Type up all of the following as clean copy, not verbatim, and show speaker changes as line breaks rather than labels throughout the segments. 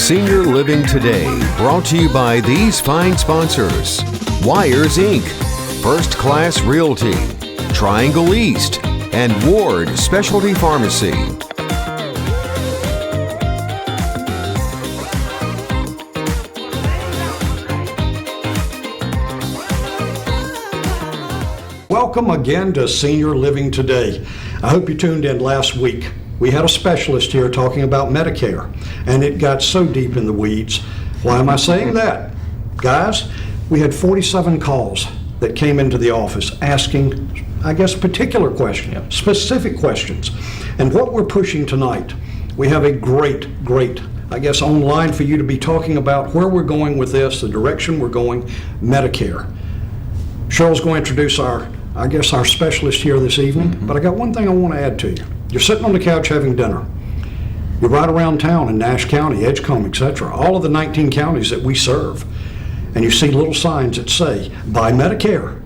Senior Living Today, brought to you by these fine sponsors: Wires Inc., First Class Realty, Triangle East, and Ward Specialty Pharmacy.
Welcome again to Senior Living Today. I hope you tuned in last week. We had a specialist here talking about Medicare, and it got so deep in the weeds. Why am I saying that? Guys, we had 47 calls that came into the office asking, I guess, particular questions, specific questions. And what we're pushing tonight, we have a great, I guess, online for you to be talking about where we're going with this, the direction we're going, Medicare. Cheryl's going to introduce our specialist here this evening, but I got one thing I want to add to you. You're sitting on the couch having dinner. You're right around town in Nash County, Edgecombe, etc., all of the 19 counties that we serve, and you see little signs that say, buy Medicare,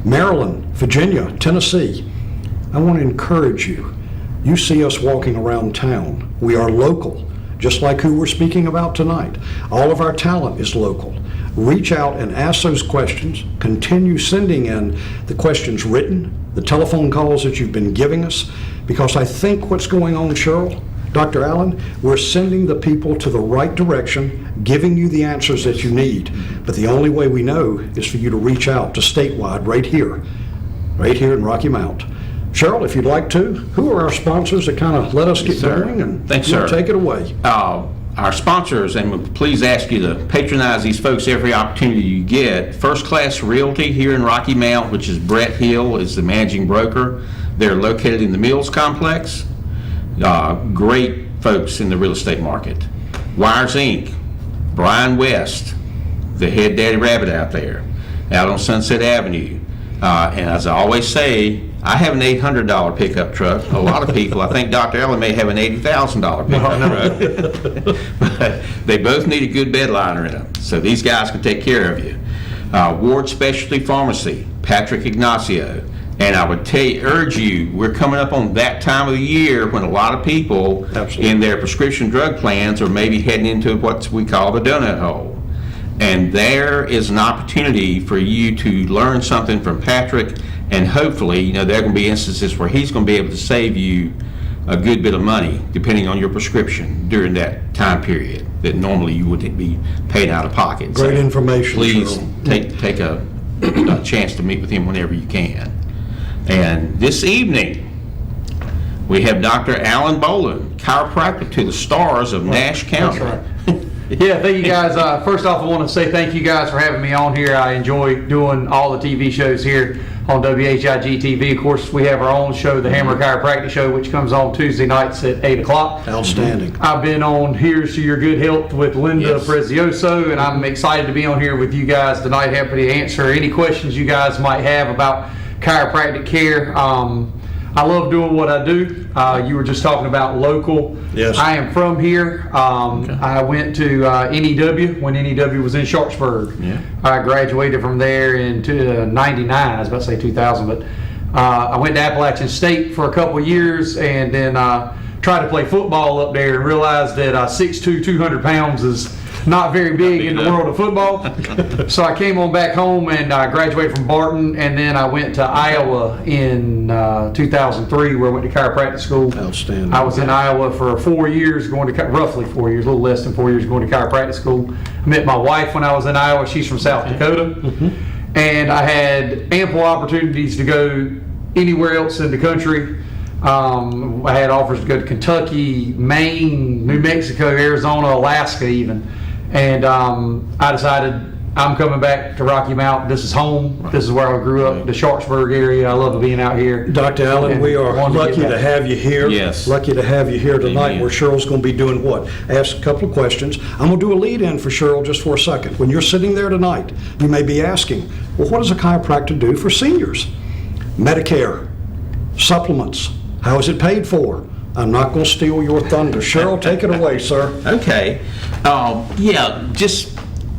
Maryland, Virginia, Tennessee. I want to encourage you. You see us walking around town. We are local, just like who we're speaking about tonight. All of our talent is local. Reach out and ask those questions. Continue sending in the questions written, the telephone calls that you've been giving us, because I think what's going on, Cheryl, Dr. Allen, we're sending the people to the right direction, giving you the answers that you need. But the only way we know is for you to reach out to statewide right here in Rocky Mount. Cheryl, if you'd like to, who are our sponsors that kind of let us get going? And
thanks, sir.
Take it away.
Our sponsors, and we'll please ask you to patronize these folks every opportunity you get. First Class Realty here in Rocky Mount, which is Brett Hill, is the managing broker. They're located in the Mills Complex. Great folks in the real estate market. Wires Inc., Brian West, the head daddy rabbit out there, out on Sunset Avenue. And as I always say, I have an $800 pickup truck. A lot of people, I think Dr. Allen may have an $80,000 pickup truck. But they both need a good bed liner in them, so these guys can take care of you. Ward Specialty Pharmacy, Patrick Ignacio. And I would urge you, we're coming up on that time of the year when a lot of people in their prescription drug plans are maybe heading into what we call the donut hole. And there is an opportunity for you to learn something from Patrick, and hopefully, there are going to be instances where he's going to be able to save you a good bit of money, depending on your prescription during that time period that normally you wouldn't be paid out of pocket.
Great information.
Please take a chance to meet with him whenever you can. And this evening, we have Dr. Alan Bolin, chiropractor to the stars of Nash County.
That's right. Yeah, thank you guys. First off, I want to say thank you guys for having me on here. I enjoy doing all the TV shows here on WHIG TV. Of course, we have our own show, the Hammer Chiropractic Show, which comes on Tuesday nights at 8 o'clock.
Outstanding.
I've been on Here's to Your Good Health with Linda Prezioso, and I'm excited to be on here with you guys tonight, happy to answer any questions you guys might have about chiropractic care. I love doing what I do. You were just talking about local.
Yes.
I am from here. I went to NEW when NEW was in Sharpsburg.
Yeah.
I graduated from there in 99. I was about to say 2000, but I went to Appalachian State for a couple of years, and then tried to play football up there and realized that 6'2", 200 pounds is not very big in the world of football. So I came on back home and I graduated from Barton, and then I went to Iowa in 2003, where I went to chiropractic school.
Outstanding.
I was in Iowa for 4 years, roughly 4 years, a little less than 4 years, going to chiropractic school. I met my wife when I was in Iowa. She's from South Dakota. And I had ample opportunities to go anywhere else in the country. I had offers to go to Kentucky, Maine, New Mexico, Arizona, Alaska even. And I decided I'm coming back to Rocky Mount. This is home. Right. This is where I grew up, the Sharpsburg area. I love being out here.
Dr. Allen, we are lucky to have you here.
Yes.
Lucky to have you here tonight.
Amen.
Where Cheryl's going to be doing what? Ask a couple of questions. I'm going to do a lead-in for Cheryl just for a second. When you're sitting there tonight, you may be asking, well, what does a chiropractor do for seniors? Medicare, supplements, how is it paid for? I'm not going to steal your thunder. Cheryl, take it away, sir.
Okay.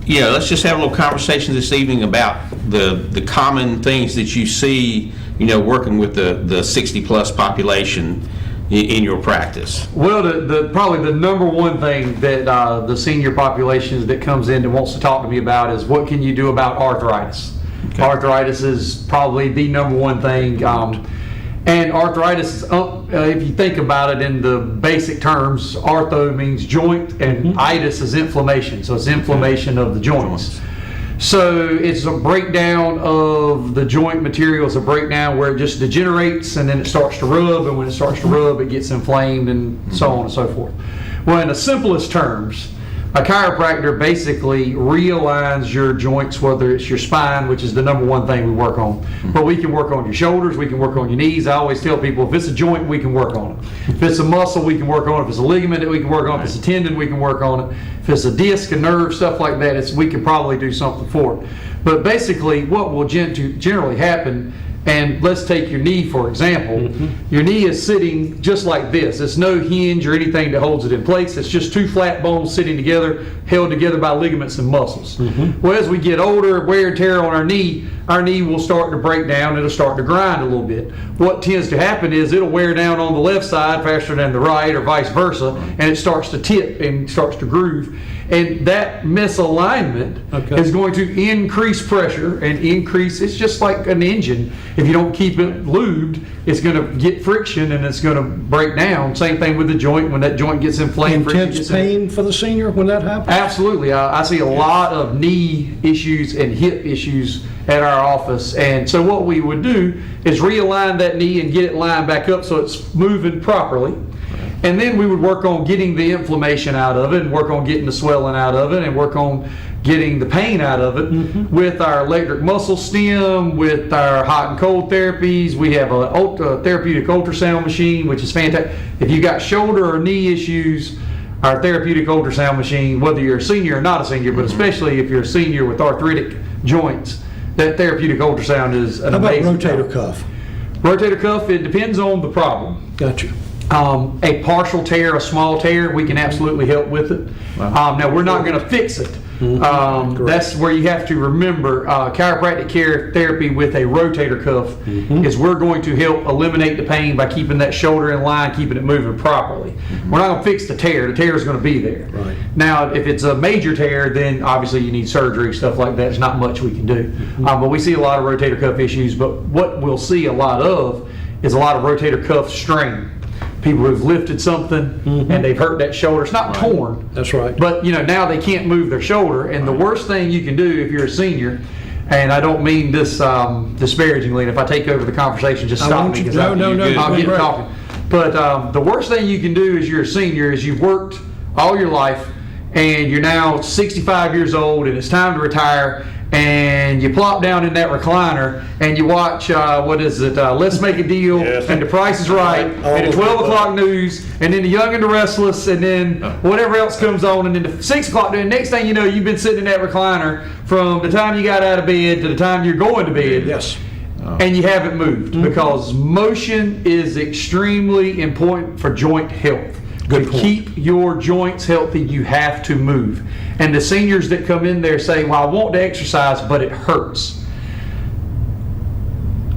Let's just have a little conversation this evening about the common things that you see, working with the 60-plus population. in your practice?
Well, probably the number one thing that the senior population that comes in and wants to talk to me about is what can you do about arthritis? Okay. Arthritis is probably the number one thing. And arthritis, if you think about it in the basic terms, artho means joint and itis is inflammation. So it's inflammation of the joints. So it's a breakdown of the joint material. It's a breakdown where it just degenerates and then it starts to rub, and when it starts to rub, it gets inflamed and so on and so forth. Well, in the simplest terms, a chiropractor basically realigns your joints, whether it's your spine, which is the number one thing we work on. But we can work on your shoulders, we can work on your knees. I always tell people, if it's a joint, we can work on it. If it's a muscle, we can work on it. If it's a ligament, we can work on it. If it's a tendon, we can work on it. If it's a disc, a nerve, stuff like that, we can probably do something for it. But basically, what will generally happen, and let's take your knee for example. Your knee is sitting just like this. It's no hinge or anything that holds it in place. It's just two flat bones sitting together, held together by ligaments and muscles. Well, as we get older, wear and tear on our knee will start to break down. It'll start to grind a little bit. What tends to happen is it'll wear down on the left side faster than the right, or vice versa, and it starts to tip and starts to groove. And that misalignment is going to increase pressure and increase. It's just like an engine. If you don't keep it lubed, it's going to get friction and it's going to break down. Same thing with the joint. When that joint gets inflamed,
intense pain for the senior when that happens?
Absolutely. I see a lot of knee issues and hip issues at our office. And so what we would do is realign that knee and get it lined back up so it's moving properly. And then we would work on getting the inflammation out of it, and work on getting the swelling out of it, and work on getting the pain out of it with our electric muscle stim, with our hot and cold therapies. We have a therapeutic ultrasound machine, which is fantastic. If you got shoulder or knee issues, our therapeutic ultrasound machine, whether you're a senior or not a senior, but especially if you're a senior with arthritic joints, that therapeutic ultrasound is an amazing.
How about rotator cuff?
Rotator cuff, it depends on the problem.
Gotcha.
A partial tear, a small tear, we can absolutely help with it. Now, we're not going to fix it. That's where you have to remember chiropractic care therapy with a rotator cuff is we're going to help eliminate the pain by keeping that shoulder in line, keeping it moving properly. We're not going to fix the tear. The tear is going to be there.
Right.
Now, if it's a major tear, then obviously you need surgery, stuff like that. There's not much we can do. But we see a lot of rotator cuff issues. But what we'll see a lot of is a lot of rotator cuff strain. People who've lifted something and they've hurt that shoulder. It's not torn.
That's right.
But now they can't move their shoulder. And the worst thing you can do if you're a senior, and I don't mean this disparagingly, and if I take over the conversation, just stop me because I'll get talking. But the worst thing you can do as you're a senior is you've worked all your life and you're now 65 years old and it's time to retire, and you plop down in that recliner and you watch, Let's Make a Deal, and The Price is Right, and the 12 o'clock news, and then The Young and the Restless, and then whatever else comes on, and then the 6 o'clock news. Next thing you know, you've been sitting in that recliner from the time you got out of bed to the time you're going to bed.
Yes.
And you haven't moved because motion is extremely important for joint health.
Good
to
point.
keep your joints healthy, you have to move. And the seniors that come in there say, well, I want to exercise, but it hurts.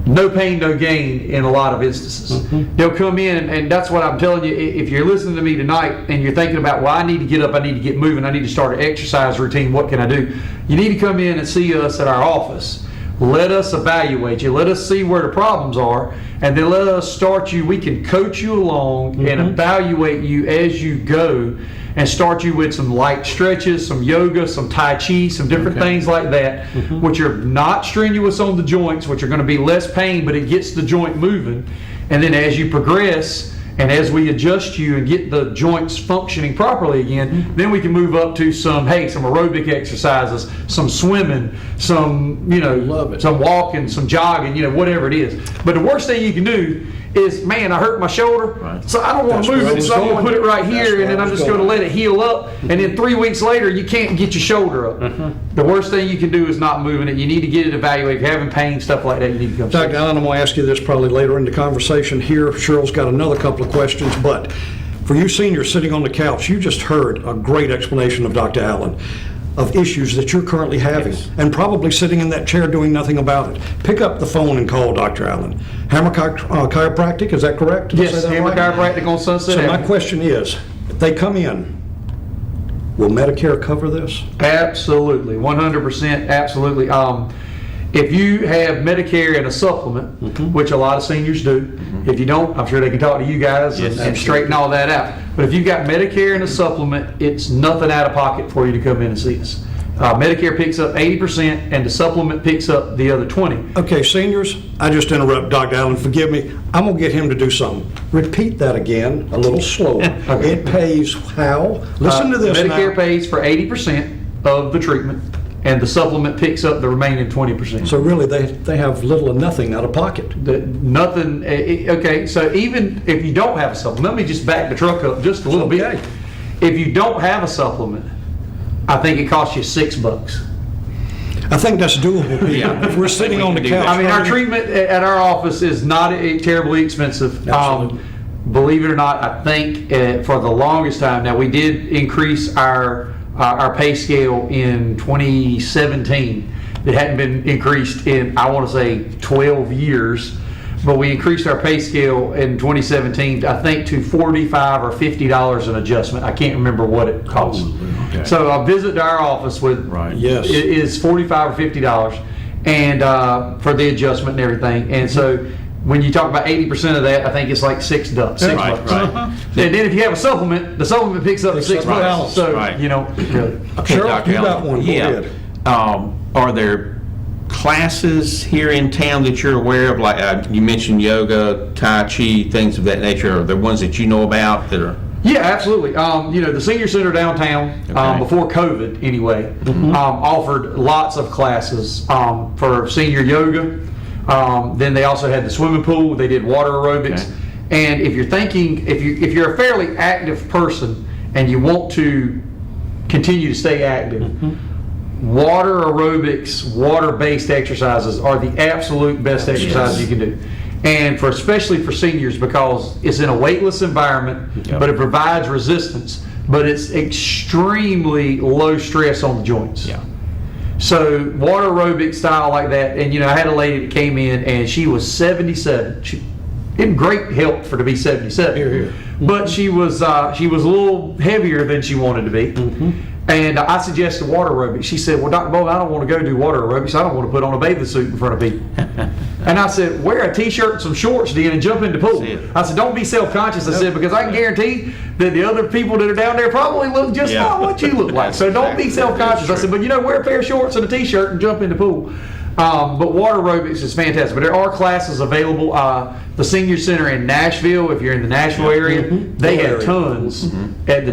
No pain, no gain in a lot of instances. They'll come in, and that's what I'm telling you. If you're listening to me tonight and you're thinking about, well, I need to get up, I need to get moving, I need to start an exercise routine, what can I do? You need to come in and see us at our office. Let us evaluate you. Let us see where the problems are, and then let us start you. We can coach you along and evaluate you as you go, and start you with some light stretches, some yoga, some Tai Chi, some different things like that, which are not strenuous on the joints, which are going to be less pain, but it gets the joint moving. And then as you progress, and as we adjust you and get the joints functioning properly again, then we can move up to some aerobic exercises, some swimming, some some walking, some jogging, whatever it is. But the worst thing you can do is, man, I hurt my shoulder, so I don't want to move it, so I'm going to put it right here, and then I'm just going to let it heal up, and then 3 weeks later, you can't get your shoulder up. The worst thing you can do is not moving it. You need to get it evaluated. If you're having pain, stuff like that, you need to come see
Dr. Allen, I'm going to ask you this probably later in the conversation here. Cheryl's got another couple of questions, but for you seniors sitting on the couch, you just heard a great explanation of Dr. Allen. of issues that you're currently having, and probably sitting in that chair doing nothing about it. Pick up the phone and call Dr. Allen. Hammer Chiropractic, is that correct? Did I
Yes,
say that
Hammer
right?
Chiropractic on Sunset
So my
Avenue.
question is, if they come in, will Medicare cover this?
Absolutely, 100%, absolutely. If you have Medicare and a supplement, which a lot of seniors do, if you don't, I'm sure they can talk to you guys and straighten all that out. But if you've got Medicare and a supplement, it's nothing out of pocket for you to come in and see us. Medicare picks up 80% and the supplement picks up the other 20.
Okay, seniors, I just interrupt Dr. Allen, forgive me. I'm gonna get him to do something. Repeat that again, a little slower. It pays how? Listen to this
Medicare
now.
pays for 80% of the treatment and the supplement picks up the remaining 20%.
So really, they have little or nothing out of pocket.
Nothing, okay, so even if you don't have a supplement, let me just back the truck up just a little
Okay.
bit. If you don't have a supplement, I think it costs you $6.
I think that's doable, Peter.
Yeah.
If we're sitting on the couch.
I mean, our treatment at our office is not terribly expensive.
Absolutely.
Believe it or not, I think for the longest time, now we did increase our pay scale in 2017. It hadn't been increased in, I want to say, 12 years. But we increased our pay scale in 2017, I think, to $45 or $50 an adjustment. I can't remember what it cost.
okay.
So a visit to our office with
Yes.
it is $45 or $50, and for the adjustment and everything. And so when you talk about 80% of that, I think it's like $6.
Right,
$6.
right.
And then if you have a supplement, the supplement picks up
Picks up
$6.
the balance.
So
Right.
you know, really.
Cheryl,
Dr.
you got
Allen.
one, go
Yeah.
ahead.
Are there classes here in town that you're aware of? Like you mentioned yoga, Tai Chi, things of that nature. Are there ones that you know about that are?
Yeah, absolutely. You know, the senior center downtown,
Okay.
before COVID anyway, offered lots of classes for senior yoga. Then they also had the swimming pool. They did water aerobics.
Okay.
And if you're thinking, if you're a fairly active person and you want to continue to stay active, water aerobics, water-based exercises are the absolute best exercises you can do. And especially for seniors, because it's in a weightless environment,
Yep.
but it provides resistance, but it's extremely low stress on the joints.
Yeah.
So water aerobic style like that, and you know, I had a lady that came in and she was 77. She in great health for to be 77.
Here, here.
But she was a little heavier than she wanted to be. And I suggested water aerobics. She said, "Well, Dr. Bolin, I don't want to go do water aerobics. I don't want to put on a bathing suit in front of people." And I said, "Wear a t-shirt and some shorts then and jump in the pool."
That's it.
I said, "Don't be self-conscious." I said, "Because I can guarantee that the other people that are down there probably look just
Yeah.
like what you look like. So don't be self-conscious." I said, "But you know, wear a pair of shorts and a t-shirt and jump in the pool." But water aerobics is fantastic. But there are classes available. The Senior Center in Nashville, if you're in the Nashville area, they
Good
had
area.
tons at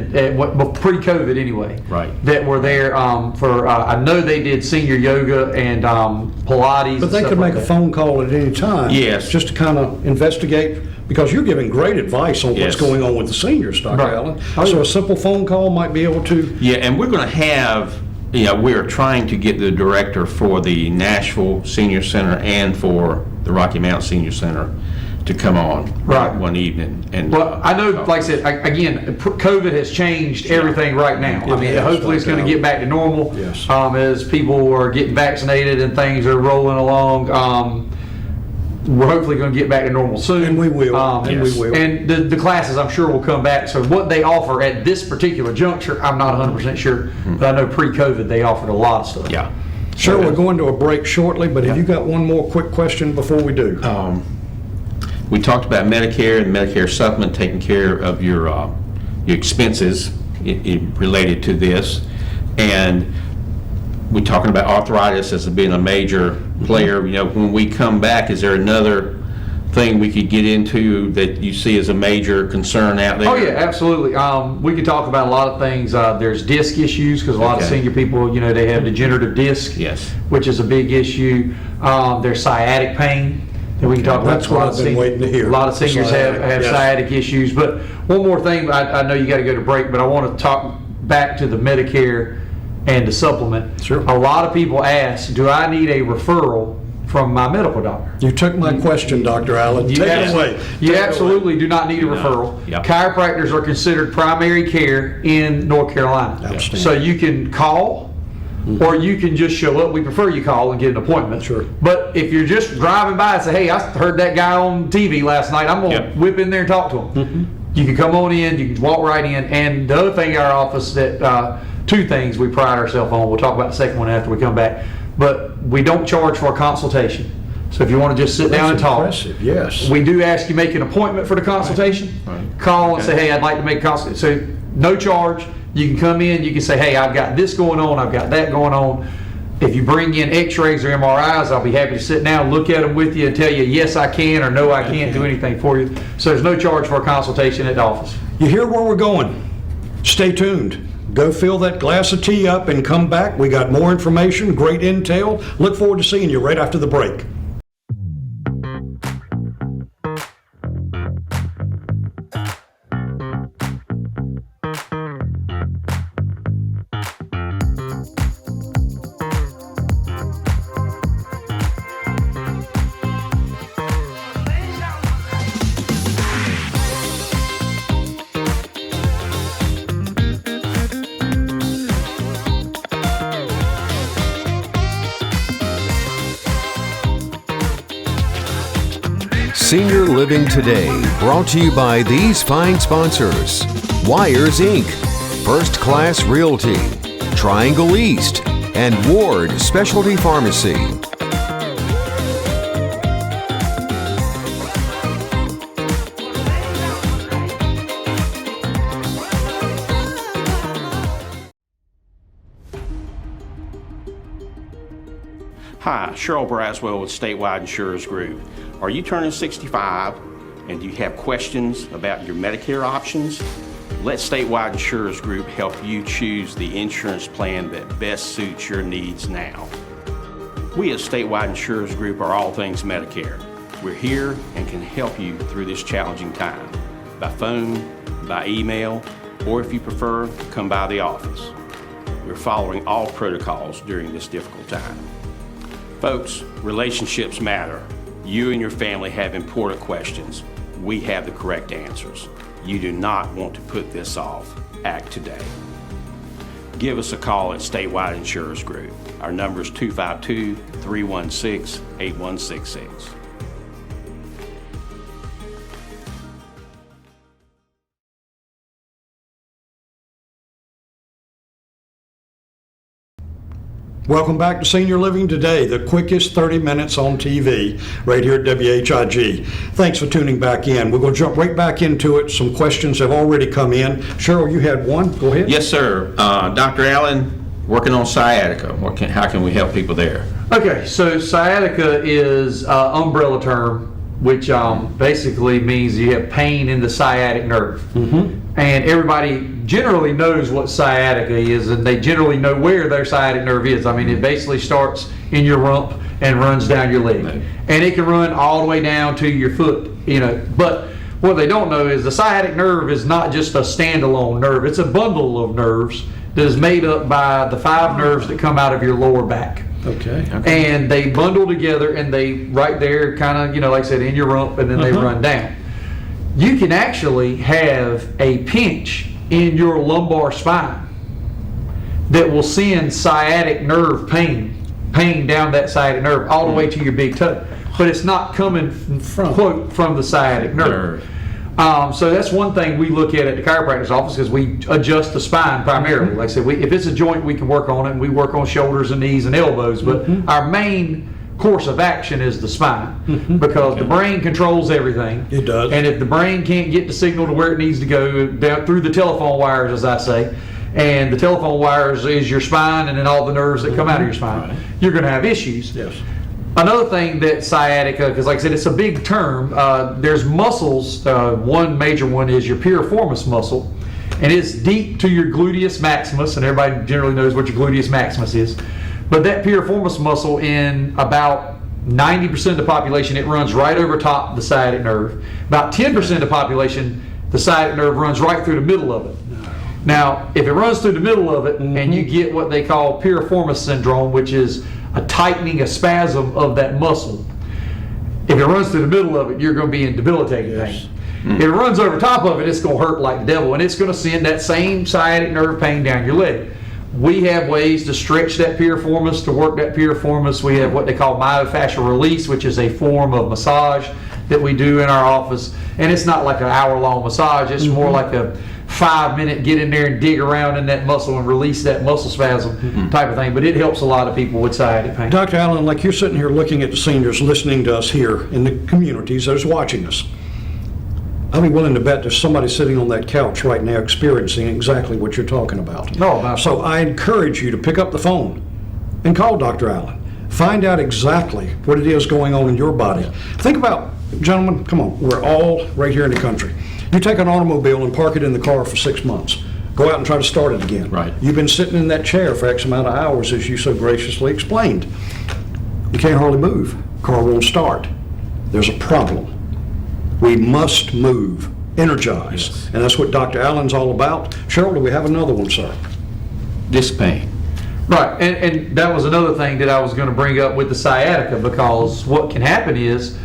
pre-COVID anyway.
Right.
That were there for. I know they did senior yoga and Pilates.
But they
and
could
stuff
make
like
a
that.
phone call at any time.
Yes.
Just to kind of investigate, because you're giving great advice on
Yes.
what's going on with the seniors, Dr.
Right.
Allen.
Oh,
So
yeah.
a simple phone call might be able to,
Yeah, and we're going to have, we're trying to get the director for the Nashville Senior Center and for the Rocky Mount Senior Center to come on
Right.
one evening. And
Well, I know, like I said, again, COVID has changed everything right now. I mean,
has,
hopefully it's going to
Dr.
get back to normal.
Yes.
As people are getting vaccinated and things are rolling along. We're hopefully going to get back to normal soon.
And we will, and we
yes.
will.
And the classes, I'm sure, will come back. So what they offer at this particular juncture, I'm not 100% sure. But I know pre-COVID, they offered a lot of stuff.
yeah.
Sure, we're going to a break shortly, but have you got one more quick question before we do?
We talked about Medicare and Medicare supplement taking care of your expenses related to this. And we're talking about arthritis as being a major player. You know, when we come back, is there another thing we could get into that you see as a major concern out there?
Oh yeah, absolutely. We can talk about a lot of things. There's disc issues because a lot of
Okay.
senior people, you know, they have degenerative disc,
Yes.
which is a big issue. There's sciatic pain that we can talk about.
That's what I've been waiting to hear.
A lot of seniors have
Sciatic, yes.
sciatic issues. But one more thing, I know you got to go to break, but I want to talk back to the Medicare and the supplement.
Sure.
A lot of people ask, do I need a referral from my medical doctor?
You took my question, Dr. Allen. Take it away.
You
Take it
absolutely do not need a referral.
Yep.
Chiropractors are considered primary care in North Carolina.
Outstanding.
So you can call or you can just show up. We prefer you call and get an appointment.
Sure.
But if you're just driving by and say, hey, I heard that guy on TV last night, I'm going to whip in there and talk to him. You can come on in, you can walk right in. And the other thing in our office that, two things we pride ourselves on, we'll talk about the second one after we come back, but we don't charge for a consultation. So if you want to just sit down and talk,
impressive, yes.
we do ask you make an appointment for the consultation. Call and say, hey, I'd like to make a consultation. So no charge. You can come in, you can say, hey, I've got this going on, I've got that going on. If you bring in x-rays or MRIs, I'll be happy to sit down, look at them with you and tell you, yes, I can, or no, I can't do anything for you. So there's no charge for a consultation at the office.
You hear where we're going? Stay tuned. Go fill that glass of tea up and come back. We got more information, great intel. Look forward to seeing you right after the break.
Senior Living Today, brought to you by these fine sponsors: Wires Inc., First Class Realty, Triangle East, and Ward Specialty Pharmacy.
Hi, Cheryl Braswell with Statewide Insurers Group. Are you turning 65 and do you have questions about your Medicare options? Let Statewide Insurers Group help you choose the insurance plan that best suits your needs now. We at Statewide Insurers Group are all things Medicare. We're here and can help you through this challenging time, by phone, by email, or if you prefer, come by the office. We're following all protocols during this difficult time. Folks, relationships matter. You and your family have important questions. We have the correct answers. You do not want to put this off. Act today. Give us a call at Statewide Insurers Group. Our number is 252-316-8166.
Welcome back to Senior Living Today, the quickest 30 minutes on TV, right here at WHIG. Thanks for tuning back in. We're going to jump right back into it. Some questions have already come in. Cheryl, you had one. Go ahead.
Yes, sir. Dr. Allen, working on sciatica. How can we help people there?
Okay, so sciatica is an umbrella term, which basically means you have pain in the sciatic nerve. And everybody generally knows what sciatica is, and they generally know where their sciatic nerve is. I mean, it basically starts in your rump and runs down your leg. And it can run all the way down to your foot, you know. But what they don't know is the sciatic nerve is not just a standalone nerve. It's a bundle of nerves that is made up by the 5 nerves that come out of your lower back.
Okay.
And they bundle together, and they right there kind of, you know, like I said, in your rump, and then they run down. You can actually have a pinch in your lumbar spine that will send sciatic nerve pain down that sciatic nerve all the way to your big toe. But it's not coming from the sciatic nerve. So that's one thing we look at the chiropractor's office, because we adjust the spine primarily. Like I said, if it's a joint, we can work on it, and we work on shoulders and knees and elbows, but our main course of action is the spine, because the brain controls everything.
It does.
And if the brain can't get the signal to where it needs to go, down through the telephone wires, as I say, and the telephone wires is your spine and then all the nerves that come out of your spine, you're going to have issues.
Yes.
Another thing that sciatica, because like I said, it's a big term, there's muscles. One major one is your piriformis muscle, and it's deep to your gluteus maximus, and everybody generally knows what your gluteus maximus is. But that piriformis muscle, in about 90% of the population, it runs right over top of the sciatic nerve. About 10% of the population, the sciatic nerve runs right through the middle of it. Now, if it runs through the middle of it, and you get what they call piriformis syndrome, which is a tightening, a spasm of that muscle, if it runs through the middle of it, you're going to be in debilitating pain. If it runs over top of it, it's going to hurt like the devil, and it's going to send that same sciatic nerve pain down your leg. We have ways to stretch that piriformis, to work that piriformis. We have what they call myofascial release, which is a form of massage that we do in our office. And it's not like an hour-long massage. It's more like a 5-minute get in there and dig around in that muscle and release that muscle spasm type of thing. But it helps a lot of people with sciatic pain.
Dr. Allen, like you're sitting here looking at the seniors, listening to us here in the communities that's watching us, I'll be willing to bet there's somebody sitting on that couch right now experiencing exactly what you're talking about. So I encourage you to pick up the phone and call Dr. Allen. Find out exactly what it is going on in your body. Think about, gentlemen, come on, we're all right here in the country. You take an automobile and park it in the car for 6 months. Go out and try to start it again.
Right.
You've been sitting in that chair for X amount of hours, as you so graciously explained. You can't hardly move. Car won't start. There's a problem. We must move, energize.
Yes.
And that's what Dr. Allen's all about. Cheryl, do we have another one, sir?
Disc pain.
Right, and that was another thing that I was going to bring up with the sciatica, because what can happen is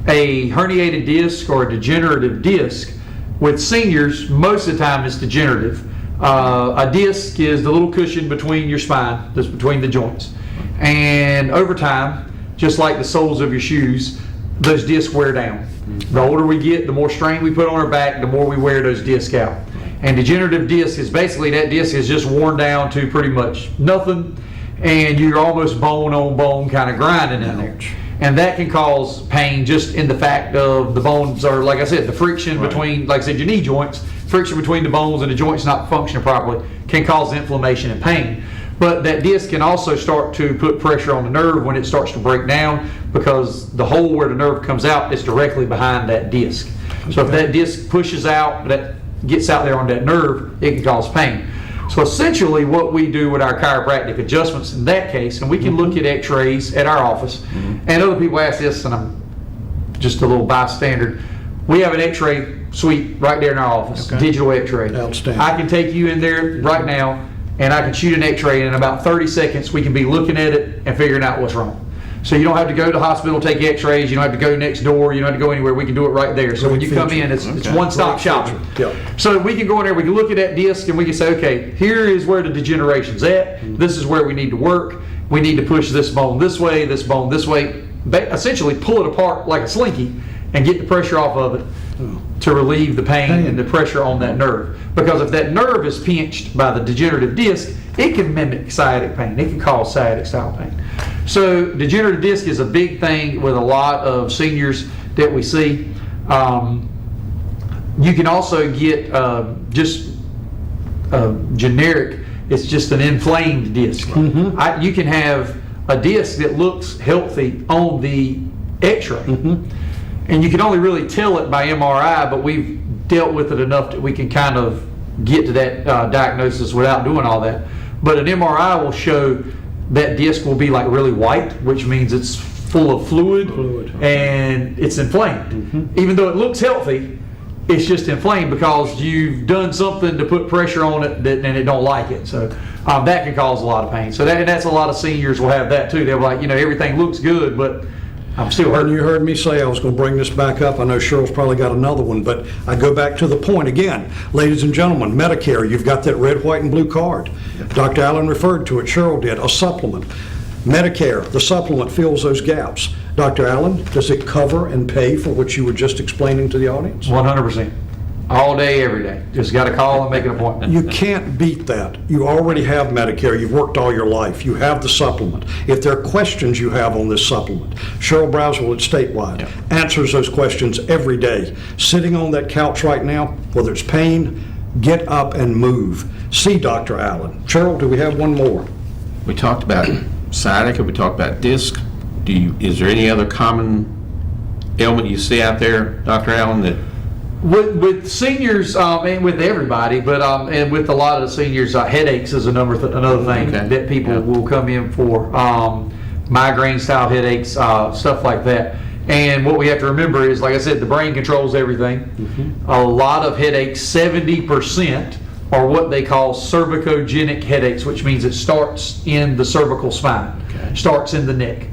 a herniated disc or a degenerative disc with seniors, most of the time it's degenerative. A disc is the little cushion between your spine, that's between the joints. And over time, just like the soles of your shoes, those discs wear down. The older we get, the more strain we put on our back, the more we wear those discs out. And degenerative disc is basically that disc is just worn down to pretty much nothing, and you're almost bone on bone kind of grinding in there. And that can cause pain just in the fact of the bones are, like I said, the friction between, like I said, your knee joints, friction between the bones and the joints not functioning properly can cause inflammation and pain. But that disc can also start to put pressure on the nerve when it starts to break down, because the hole where the nerve comes out is directly behind that disc. So if that disc pushes out, that gets out there on that nerve, it can cause pain. So essentially what we do with our chiropractic adjustments in that case, and we can look at x-rays at our office, and other people ask this, and I'm just a little bystander, we have an x-ray suite right there in our office, digital x-ray.
Outstanding.
I can take you in there right now, and I can shoot an x-ray, and in about 30 seconds we can be looking at it and figuring out what's wrong. So you don't have to go to the hospital, take x-rays, you don't have to go next door, you don't have to go anywhere, we can do it right there. So when you come in, it's one-stop shopping. So we can go in there, we can look at that disc, and we can say, okay, here is where the degeneration's at, this is where we need to work, we need to push this bone this way, essentially pull it apart like a slinky and get the pressure off of it to relieve the pain and the pressure on that nerve. Because if that nerve is pinched by the degenerative disc, it can mimic sciatic pain. It can cause sciatic style pain. So degenerative disc is a big thing with a lot of seniors that we see. You can also get just generic, it's just an inflamed disc. You can have a disc that looks healthy on the x-ray. And you can only really tell it by MRI, but we've dealt with it enough that we can kind of get to that diagnosis without doing all that. But an MRI will show that disc will be like really white, which means it's full of fluid. And it's inflamed. Even though it looks healthy, it's just inflamed because you've done something to put pressure on it and it don't like it. So that can cause a lot of pain. So that's a lot of seniors will have that too. They're like, everything looks good, but I'm still hurting.
You heard me say I was going to bring this back up. I know Cheryl's probably got another one, but I go back to the point again. Ladies and gentlemen, Medicare, you've got that red, white, and blue card. Dr. Allen referred to it, Cheryl did, a supplement. Medicare, the supplement fills those gaps. Dr. Allen, does it cover and pay for what you were just explaining to the audience?
100%. All day, every day. Just got to call and make an appointment.
You can't beat that. You already have Medicare. You've worked all your life. You have the supplement. If there are questions you have on this supplement, Cheryl Browswell at Statewide answers those questions every day. Sitting on that couch right now, whether it's pain, get up and move. See Dr. Allen. Cheryl, do we have one more?
We talked about sciatica, we talked about disc. Is there any other common ailment you see out there, Dr. Allen, that
with seniors and with everybody, but and with a lot of the seniors, headaches is another thing that people will come in for. Migraine style headaches, stuff like that. And what we have to remember is, like I said, the brain controls everything. A lot of headaches, 70%, are what they call cervicogenic headaches, which means it starts in the cervical spine, starts in the neck.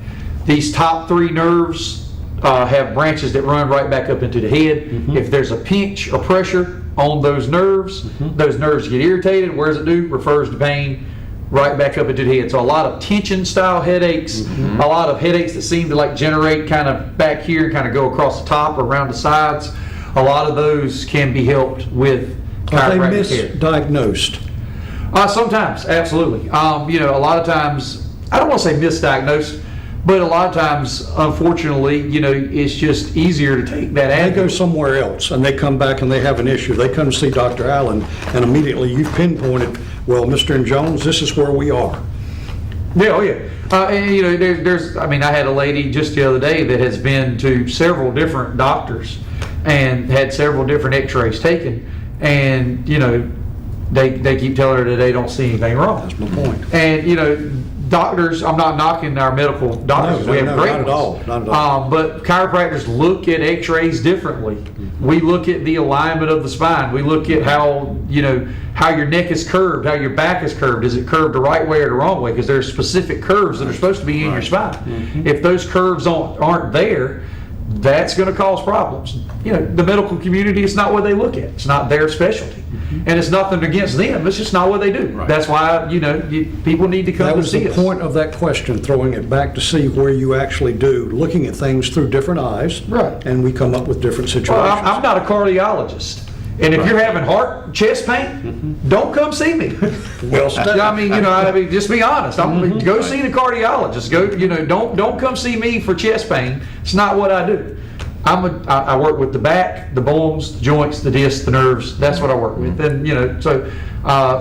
These top 3 nerves have branches that run right back up into the head. If there's a pinch or pressure on those nerves get irritated. What does it do? Refers to pain, right back up into the head. So a lot of tension style headaches, a lot of headaches that seem to like generate kind of back here, kind of go across the top or around the sides. A lot of those can be helped with
Are they
chiropractic care.
misdiagnosed?
Sometimes, absolutely. You know, a lot of times, I don't want to say misdiagnosed, but a lot of times, unfortunately, you know, it's just easier to take that
They
angle.
go somewhere else and they come back and they have an issue. They come see Dr. Allen and immediately you've pinpointed, well, Mr. and Jones, this is where we are.
Yeah, oh yeah. And you know, there's, I mean, I had a lady just the other day that has been to several different doctors and had several different x-rays taken, and you know, they keep telling her that they don't see anything wrong.
That's my point.
And you know, doctors, I'm not knocking our medical doctors.
No,
We have
no,
great
not at
ones.
all, not at all.
But chiropractors look at x-rays differently. We look at the alignment of the spine. We look at how, you know, how your neck is curved, how your back is curved. Is it curved the right way or the wrong way? Because there's specific curves that are supposed to be in your spine. If those curves aren't there, that's going to cause problems. You know, the medical community, it's not what they look at. It's not their specialty. And it's nothing against them. It's just not what they do.
Right.
That's why, you know, people need to come
That
to
was
see
the
us.
point of that question, throwing it back to see where you actually do, looking at things through different eyes.
Right.
And we come up with different situations.
Well, I'm not a cardiologist. And if you're having chest pain, don't come see me.
Well said.
I mean, just be honest. Go see the cardiologist. Go, you know, don't come see me for chest pain. It's not what I do. I work with the back, the bones, the joints, the discs, the nerves. That's what I work with. And you know, so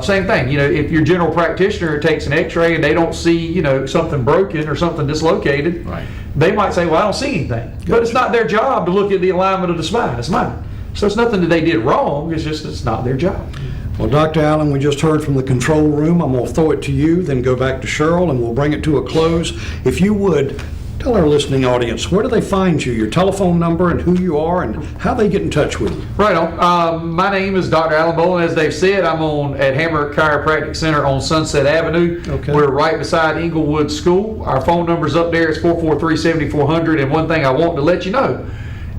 same thing. You know, if your general practitioner takes an X-ray and they don't see, you know, something broken or something dislocated,
Right.
they might say, "Well, I don't see anything." But it's not their job to look at the alignment of the spine. It's mine. So it's nothing that they did wrong. It's just it's not their job.
Well, Dr. Allen, we just heard from the control room. I'm going to throw it to you, then go back to Cheryl, and we'll bring it to a close. If you would, tell our listening audience, where do they find you, your telephone number and who you are and how they get in touch with you?
Right on. My name is Dr. Alan Bolin. As they've said, I'm at Hammer Chiropractic Center on Sunset Avenue.
Okay.
We're right beside Inglewood School. Our phone number's up there. It's 443-7400. And one thing I want to let you know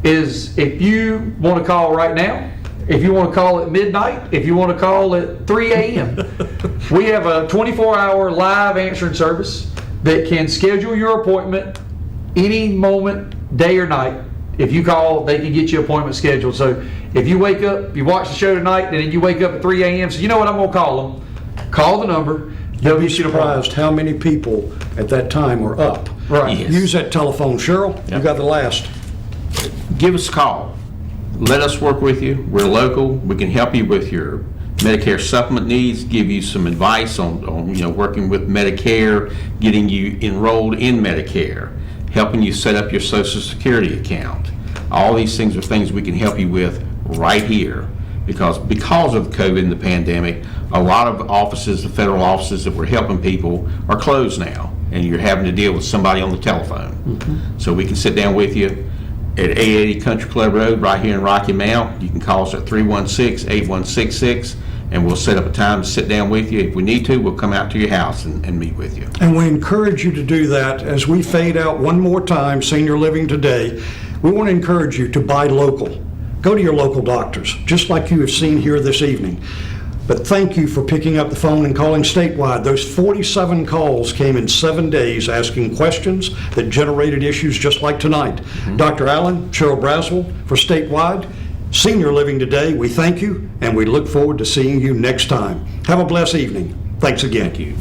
is if you want to call right now, if you want to call at midnight, if you want to call at 3 a.m., we have a 24-hour live answering service that can schedule your appointment any moment, day or night. If you call, they can get your appointment scheduled. So if you wake up, you watch the show tonight, and then you wake up at 3 a.m., so you know what, I'm going to call them. Call the number. They'll
You'll be
get you the appointment.
surprised how many people at that time are up.
Right.
Yes.
Use that telephone. Cheryl, you
Yep.
got the last.
Give us a call. Let us work with you. We're local. We can help you with your Medicare supplement needs, give you some advice on you know, working with Medicare, getting you enrolled in Medicare, helping you set up your Social Security account. All these things are things we can help you with right here because of COVID and the pandemic, a lot of offices, the federal offices that were helping people are closed now, and you're having to deal with somebody on the telephone. So we can sit down with you at 880 Country Club Road right here in Rocky Mount. You can call us at 316-8166 and we'll set up a time to sit down with you. If we need to, we'll come out to your house and meet with you.
And we encourage you to do that as we fade out one more time, Senior Living Today. We want to encourage you to buy local. Go to your local doctors, just like you have seen here this evening. But thank you for picking up the phone and calling statewide. Those 47 calls came in 7 days asking questions that generated issues just like tonight. Dr. Allen, Cheryl Braswell for Statewide, Senior Living Today, we thank you and we look forward to seeing you next time. Have a blessed evening. Thanks again.
Thank you.